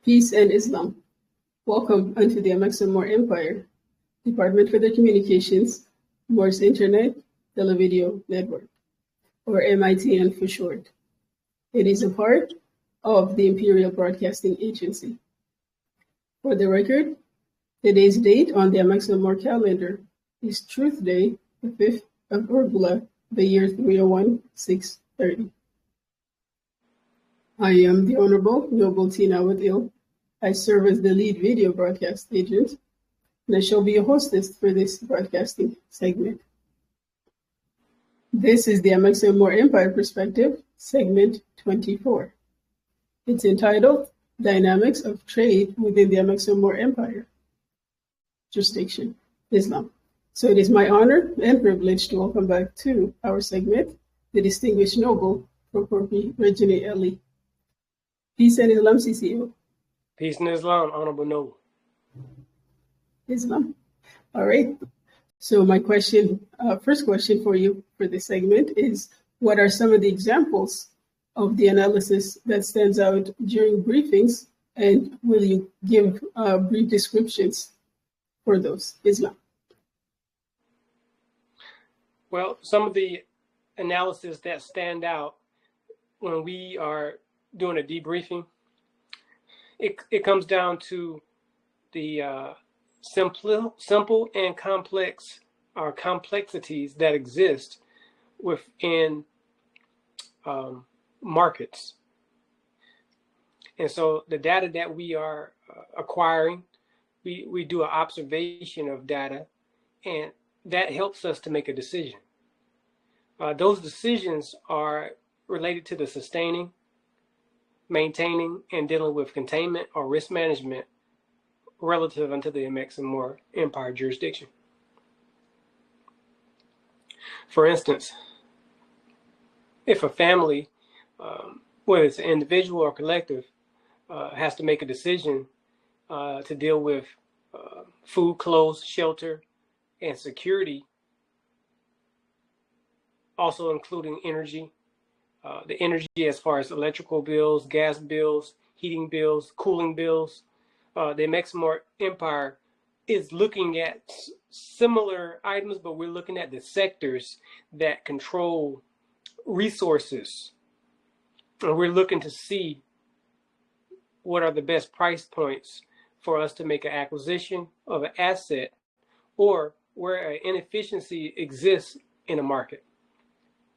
Peace and Islam. Welcome unto the Amexem-Moor-Empire, Department for the Communications, Morse Internet, Televideo-Network, or M.I.T.N for short. It is a part of the Imperial Broadcasting Agency. For the record, today's date on the Amexem-Moor calendar is Truth Day, the 5th of Urbula, the year 301-630. I am the Honorable Noble Tina Wadil. I serve as the lead video broadcast agent, and I shall be a hostess for this broadcasting segment. This is the Amexem-Moor-Empire Perspective, segment 24. It's entitled Dynamics of Trade Within the Amexem-Moor-Empire. Jurisdiction, Islam. So it is my honor and privilege to welcome back to our segment the distinguished Noble Prokorpi Regine Ali. Peace and Islam, CCO. Peace and Islam, Honorable Noble. Islam. All right. So my question, first question for you for this segment is, what are some of the examples of the analysis that stands out during briefings, and will you give brief descriptions for those? Islam. Well, some of the analysis that stand out when we are doing a debriefing, it comes down to the simple and complex or complexities that exist within markets. And so the data that we are acquiring, we do an observation of data, and that helps us to make a decision. Those decisions are related to the sustaining, maintaining, and dealing with containment or risk management relative unto the Amexem-Moor-Empire jurisdiction. For instance, if a family, whether it's an individual or collective, has to make a decision to deal with food, clothes, shelter, and security, also including energy, the energy as far as electrical bills, gas bills, heating bills, cooling bills. The Amexem-Moor-Empire is looking at similar items, but we're looking at the sectors that control resources. And we're looking to see what are the best price points for us to make an acquisition of an asset, or where an inefficiency exists in a market.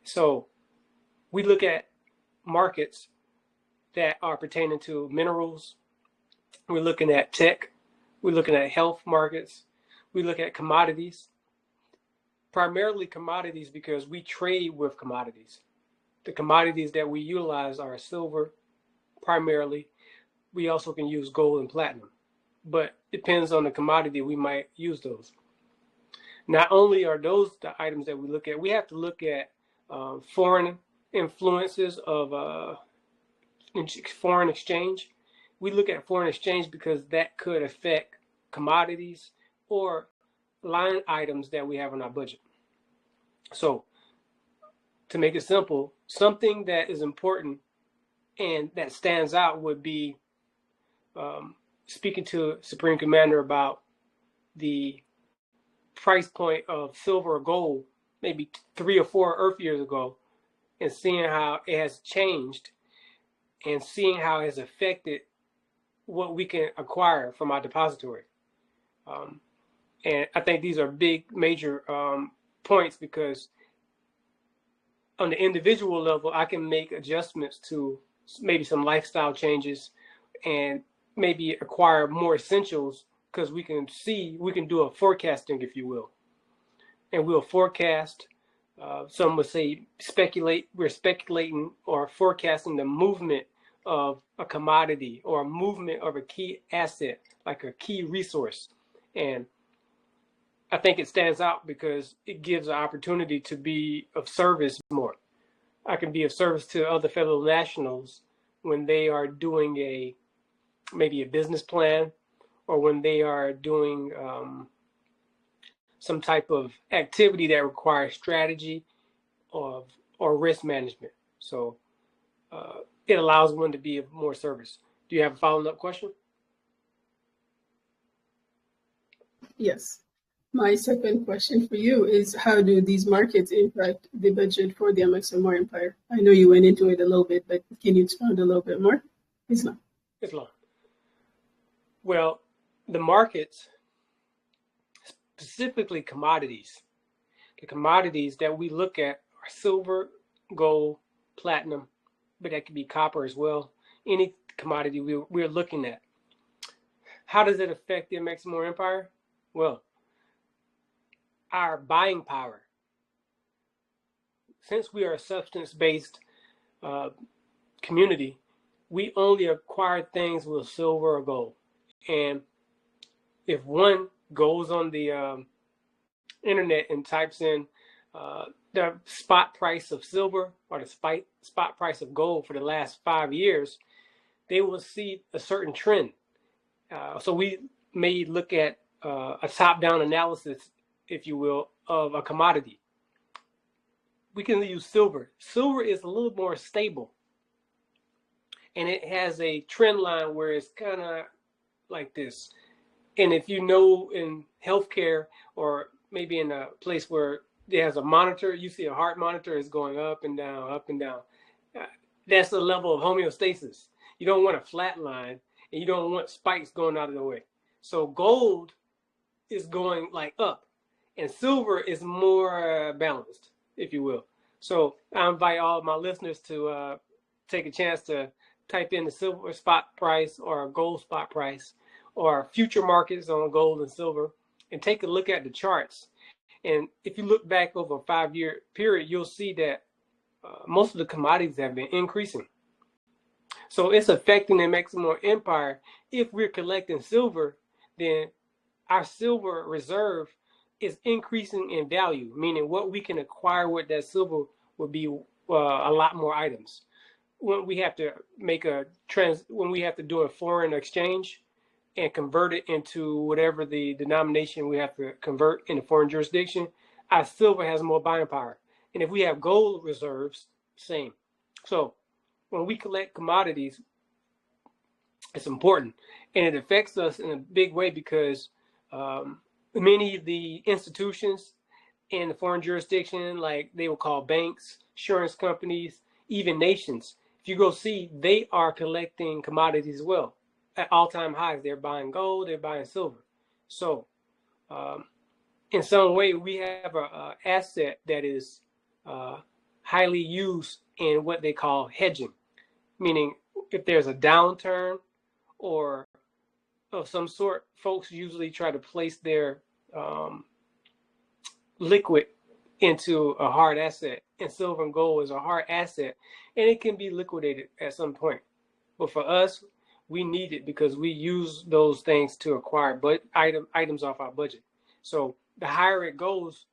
So we look at markets that are pertaining to minerals. We're looking at tech. We're looking at health markets. We look at commodities, primarily commodities because we trade with commodities. The commodities that we utilize are silver, primarily. We also can use gold and platinum, but depends on the commodity, we might use those. Not only are those the items that we look at, we have to look at foreign influences of foreign exchange. We look at foreign exchange because that could affect commodities or line items that we have in our budget. So to make it simple, something that is important and that stands out would be speaking to Supreme Commander about the price point of silver or gold maybe 3 or 4 Earth years ago, and seeing how it has changed and seeing how it has affected what we can acquire from our depository. And I think these are big, major points, because on the individual level, I can make adjustments to maybe some lifestyle changes and maybe acquire more essentials, because we can do a forecasting, if you will. And we'll forecast, some would say speculate, we're speculating or forecasting the movement of a commodity or a movement of a key asset, like a key resource. And I think it stands out because it gives an opportunity to be of service more. I can be of service to other fellow nationals when they are doing maybe a business plan, or when they are doing some type of activity that requires strategy or risk management. So it allows one to be of more service. Do you have a follow-up question? Yes. My second question for you is, how do these markets impact the budget for the Amexem-Moor-Empire? I know you went into it a little bit, but can you expound a little bit more? Islam. Well, the markets, specifically commodities, the commodities that we look at are silver, gold, platinum, but that could be copper as well. Any commodity we're looking at. How does it affect the Amexem-Moor-Empire? Well, our buying power. Since we are a substance-based community, we only acquire things with silver or gold. And if one goes on the internet and types in the spot price of silver or the spot price of gold for the last 5 years, they will see a certain trend. So we may look at a top-down analysis, if you will, of a commodity. We can use silver. Silver is a little more stable, and it has a trend line where it's kind of like this. And if you know, in healthcare or maybe in a place where there's a monitor, you see a heart monitor is going up and down, up and down. That's the level of homeostasis. You don't want a flat line, and you don't want spikes going out of the way. So gold is going like up, and silver is more balanced, if you will. So I invite all of my listeners to take a chance to type in the silver spot price or a gold spot price or future markets on gold and silver, and take a look at the charts. And if you look back over a 5-year period, you'll see that most of the commodities have been increasing. So it's affecting the Amexem-Moor-Empire. If we're collecting silver, then our silver reserve is increasing in value, meaning what we can acquire with that silver would be a lot more items. When we have to when we have to do a foreign exchange and convert it into whatever the denomination we have to convert in a foreign jurisdiction, our silver has more buying power. And if we have gold reserves, same. So when we collect commodities, it's important, and it affects us in a big way because many of the institutions in the foreign jurisdiction, like they will call banks, insurance companies, even nations, if you go see, they are collecting commodities as well. At all-time highs, they're buying gold, they're buying silver. So in some way, we have an asset that is highly used in what they call hedging, meaning if there's a downturn or of some sort, folks usually try to place their liquid into a hard asset, and silver and gold is a hard asset, and it can be liquidated at some point. But for us, we need it because we use those things to acquire items off our budget. So the higher it goes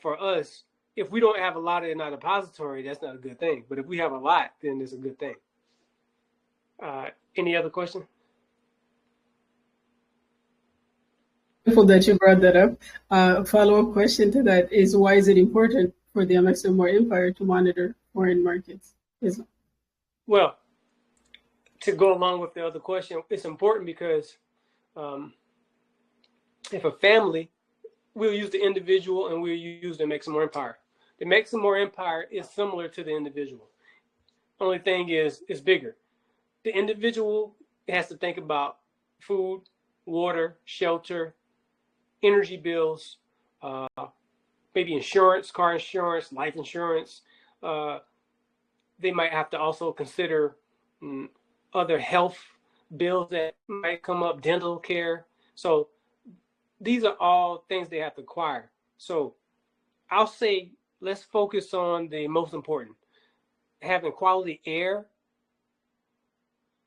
for us, if we don't have a lot in our depository, that's not a good thing. But if we have a lot, then it's a good thing. Any other question? Wonderful that you brought that up. A follow-up question to that is, why is it important for the Amexem-Moor-Empire to monitor foreign markets? Well, to go along with the other question, it's important because if a family, we'll use the individual and we'll use the Amexem-Moor-Empire. The Amexem-Moor-Empire is similar to the individual. Only thing is, it's bigger. The individual has to think about food, water, shelter, energy bills, maybe insurance, car insurance, life insurance. They might have to also consider other health bills that might come up, dental care. So these are all things they have to acquire. So I'll say, let's focus on the most important: having quality air,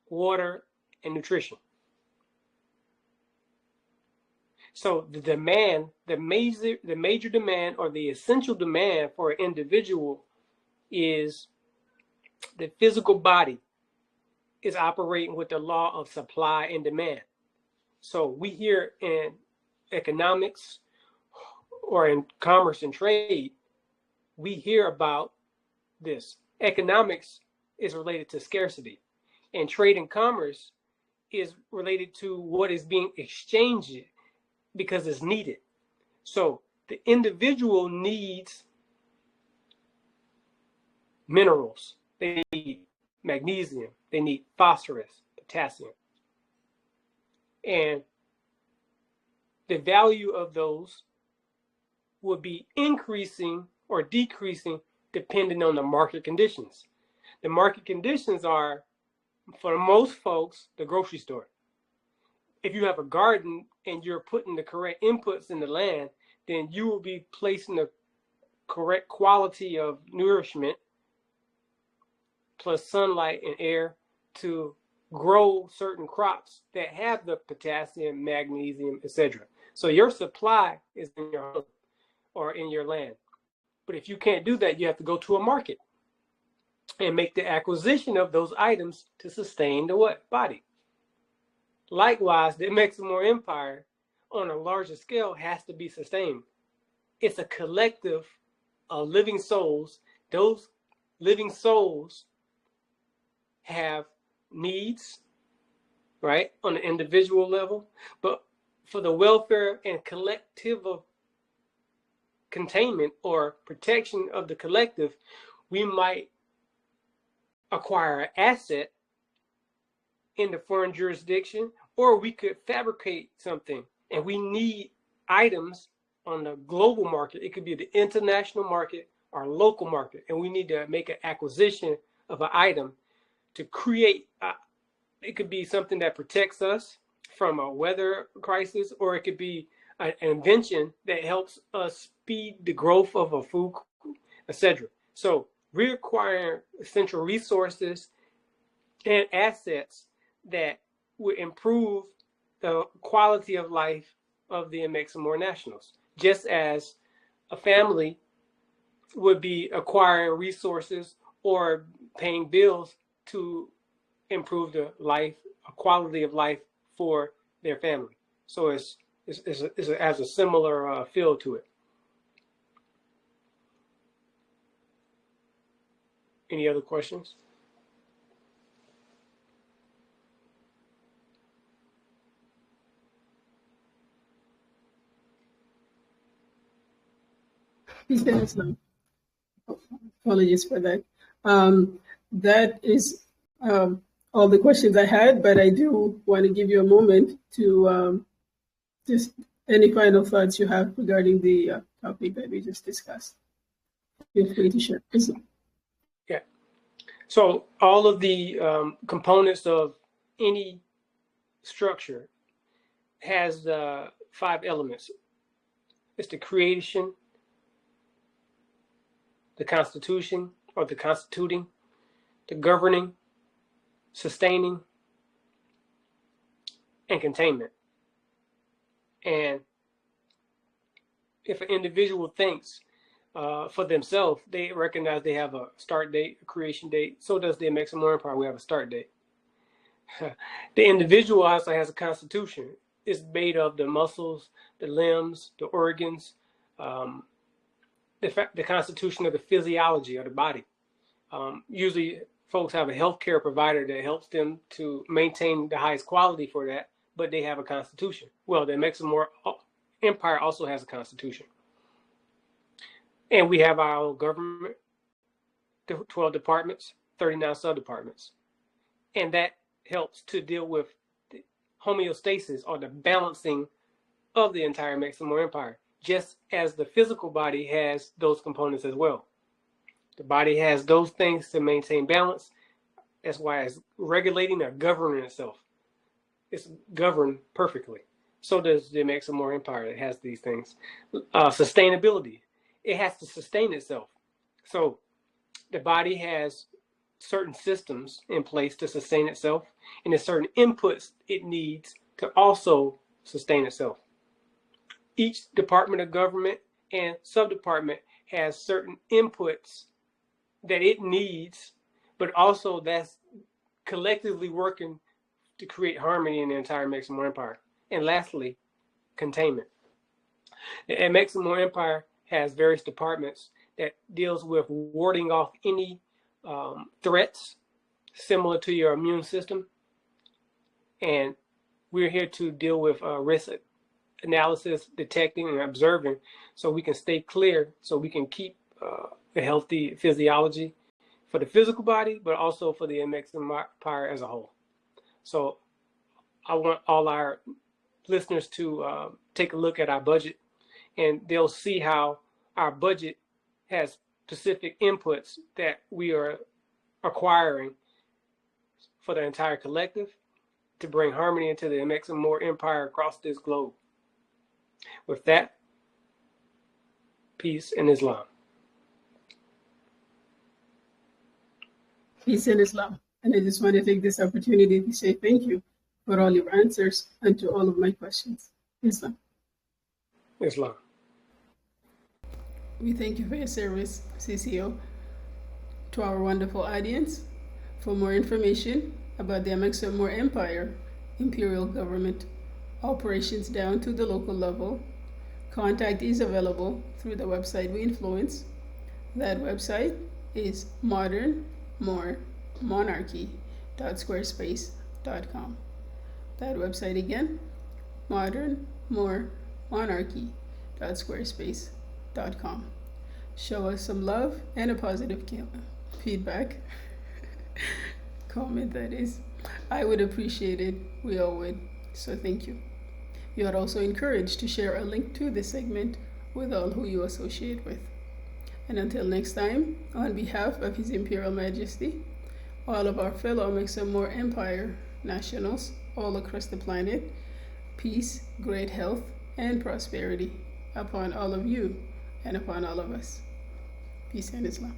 water, and nutrition. So the demand, the major demand or the essential demand for an individual is the physical body is operating with the law of supply and demand. So we hear in economics or in commerce and trade, we hear about this. Economics is related to scarcity, and trade and commerce is related to what is being exchanged because it's needed. So the individual needs minerals. They need magnesium. They need phosphorus, potassium. And the value of those will be increasing or decreasing depending on the market conditions. The market conditions are, for most folks, the grocery store. If you have a garden and you're putting the correct inputs in the land, then you will be placing the correct quality of nourishment plus sunlight and air to grow certain crops that have the potassium, magnesium, etc. So your supply is in your home or in your land. But if you can't do that, you have to go to a market and make the acquisition of those items to sustain the what? Body. Likewise, the Amexem-Moor-Empire on a larger scale has to be sustained. It's a collective of living souls. Those living souls have needs, right, on the individual level, but for the welfare and collective of containment or protection of the collective, we might acquire an asset in the foreign jurisdiction, or we could fabricate something, and we need items on the global market. It could be the international market or local market, and we need to make an acquisition of an item to create. It could be something that protects us from a weather crisis, or it could be an invention that helps us speed the growth of a food, etc. So we require essential resources and assets that would improve the quality of life of the Amexem-Moor nationals, just as a family would be acquiring resources or paying bills to improve the life, quality of life for their family. So it has a similar feel to it. Any other questions? Apologies for that. That is all the questions I had, but I do want to give you a moment to just any final thoughts you have regarding the topic that we just discussed. Feel free to share. Yeah. So all of the components of any structure has 5 elements. It's the creation, the constitution or the constituting, the governing, sustaining, and containment. And if an individual thinks for themselves, they recognize they have a start date, a creation date. So does the Amexem-Moor-Empire. We have a start date. The individual also has a constitution. It's made of the muscles, the limbs, the organs, the constitution of the physiology of the body. Usually folks have a healthcare provider that helps them to maintain the highest quality for that, but they have a constitution. Well, the Amexem-Moor-Empire also has a constitution. And we have our own government, 12 departments, 39 sub-departments. And that helps to deal with the homeostasis or the balancing of the entire Amexem-Moor-Empire, just as the physical body has those components as well. The body has those things to maintain balance. That's why it's regulating or governing itself. It's governed perfectly. So does the Amexem-Moor-Empire. It has these things. Sustainability. It has to sustain itself. So the body has certain systems in place to sustain itself, and there's certain inputs it needs to also sustain itself. Each department of government and sub-department has certain inputs that it needs, but also that's collectively working to create harmony in the entire Amexem-Moor-Empire. And lastly, containment. The Amexem-Moor-Empire has various departments that deals with warding off any threats similar to your immune system, And we're here to deal with risk analysis, detecting, and observing, so we can stay clear, so we can keep a healthy physiology for the physical body, but also for the Amexem-Moor-Empire as a whole. So I want all our listeners to take a look at our budget, and they'll see how our budget has specific inputs that we are acquiring for the entire collective to bring harmony into the Amexem-Moor-Empire across this globe. With that, peace and Islam. Peace and Islam. And I just want to take this opportunity to say thank you for all your answers and to all of my questions. Islam. Islam. We thank you for your service, CCO. To our wonderful audience, for more information about the Amexem-Moor-Empire, imperial government, operations down to the local level, contact is available through the website we influence. That website is modernmoormonarchy.squarespace.com. That website again, modernmoormonarchy.squarespace.com. Show us some love and a positive feedback. Comment, that is. I would appreciate it. We all would. So thank you. You are also encouraged to share a link to this segment with all who you associate with. And until next time, on behalf of His Imperial Majesty, all of our fellow Amexem-Moor-Empire nationals all across the planet, peace, great health, and prosperity upon all of you and upon all of us. Peace and Islam.